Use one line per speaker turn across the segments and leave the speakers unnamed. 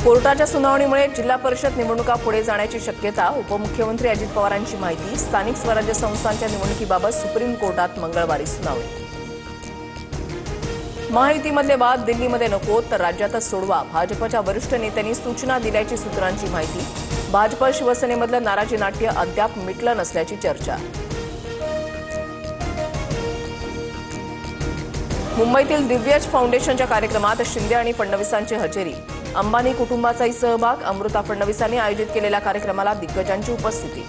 कोर्टाच्या सुनावणीमुळे जिल्हा परिषद निवडणुका पुढे जाण्याची शक्यता. उपमुख्यमंत्री अजित पवारांची माहिती. स्थानिक स्वराज्य संस्थांच्या निवडणुकीबाबत सुप्रीम कोर्टात मंगळवारी सुनावणी. महायुतीमधले वाद दिल्लीमध्ये नको तर राज्यातच सोडवा. भाजपच्या वरिष्ठ नेत्यांनी सूचना दिल्याची सूत्रांची माहिती. भाजप शिवसेनेमधलं नाराजी नाट्य अद्याप मिटलं नसल्याची चर्चा. मुंबईतील दिव्यज फाउंडेशनच्या कार्यक्रमात शिंदे आणि फडणवीसांची हजेरी. अंबानी कुटुंबाचाही सहभाग. अमृता फडणवीसांनी आयोजित केलेल्या कार्यक्रमाला दिग्गजांची उपस्थिती.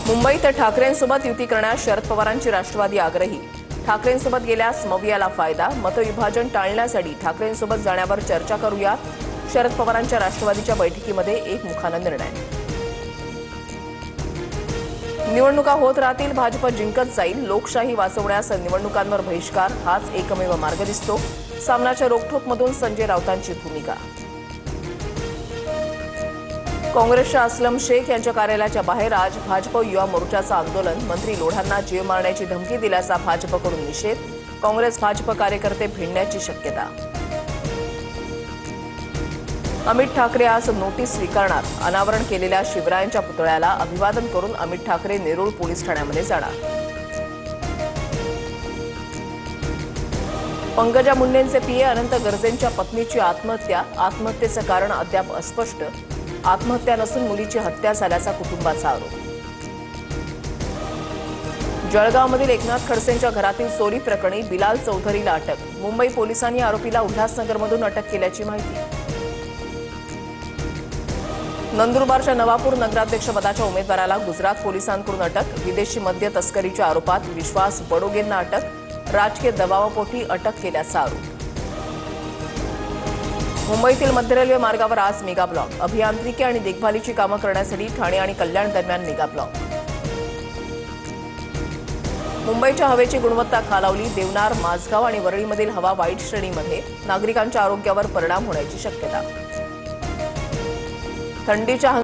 मुंबईत ठाकरेंसोबत युती करण्यास शरद पवारांची राष्ट्रवादी आग्रही. ठाकरेंसोबत गेल्यास मवियाला फायदा. मतविभाजन टाळण्यासाठी ठाकरेंसोबत जाण्यावर चर्चा करूयात. शरद पवारांच्या राष्ट्रवादीच्या बैठकीमध्ये एकमुखानं निर्णय. निवडणुका होत राहतील, भाजप जिंकत जाईल. लोकशाही वाचवण्यास निवडणुकांवर बहिष्कार हाच एकमेव मार्ग दिसतो. सामनाच्या रोखठोकमधून संजय राऊतांची भूमिका. काँग्रेसच्या असलम शेख यांच्या कार्यालयाच्या बाहेर आज भाजप युवा मोर्चाचं आंदोलन. मंत्री लोढांना जीव मारण्याची धमकी दिल्याचा भाजपकडून निषेध. काँग्रेस भाजप कार्यकर्ते भिडण्याची शक्यता. अमित ठाकरे आज नोटीस स्वीकारणार. अनावरण केलेल्या शिवरायांच्या पुतळ्याला अभिवादन करून अमित ठाकरे नेरूळ पोलीस ठाण्यामध्ये जाणार. पंकजा मुंडेंचे पीए अनंत गर्जेंच्या पत्नीची आत्महत्या. आत्महत्येचं कारण अद्याप अस्पष्ट. आत्महत्या नसून मुलीची हत्या झाल्याचा कुटुंबाचा आरोप. जळगावमधील एकनाथ खडसेंच्या घरातील चोरी प्रकरणी बिलाल चौधरीला अटक. मुंबई पोलिसांनी आरोपीला उल्हासनगरमधून अटक केल्याची माहिती. नंदुरबारच्या नवापूर नगराध्यक्षपदाच्या उमेदवाराला गुजरात पोलिसांकडून अटक. विदेशी मद्य तस्करीच्या आरोपात विश्वास बडोगेंना अटक. राजकीय दबावापोटी अटक केल्याचा आरोप. मुंबईतील मध्य रेल्वे मार्गावर आज मेगा ब्लॉक. अभियांत्रिकी आणि देखभालीची कामं करण्यासाठी ठाणे आणि कल्याण दरम्यान मेगा ब्लॉक. मुंबईच्या हवेची गुणवत्ता खालावली. देवनार, माझगाव आणि वरळीमधील हवा वाईट श्रेणीमध्ये. नागरिकांच्या आरोग्यावर परिणाम होण्याची शक्यता. थंडीच्या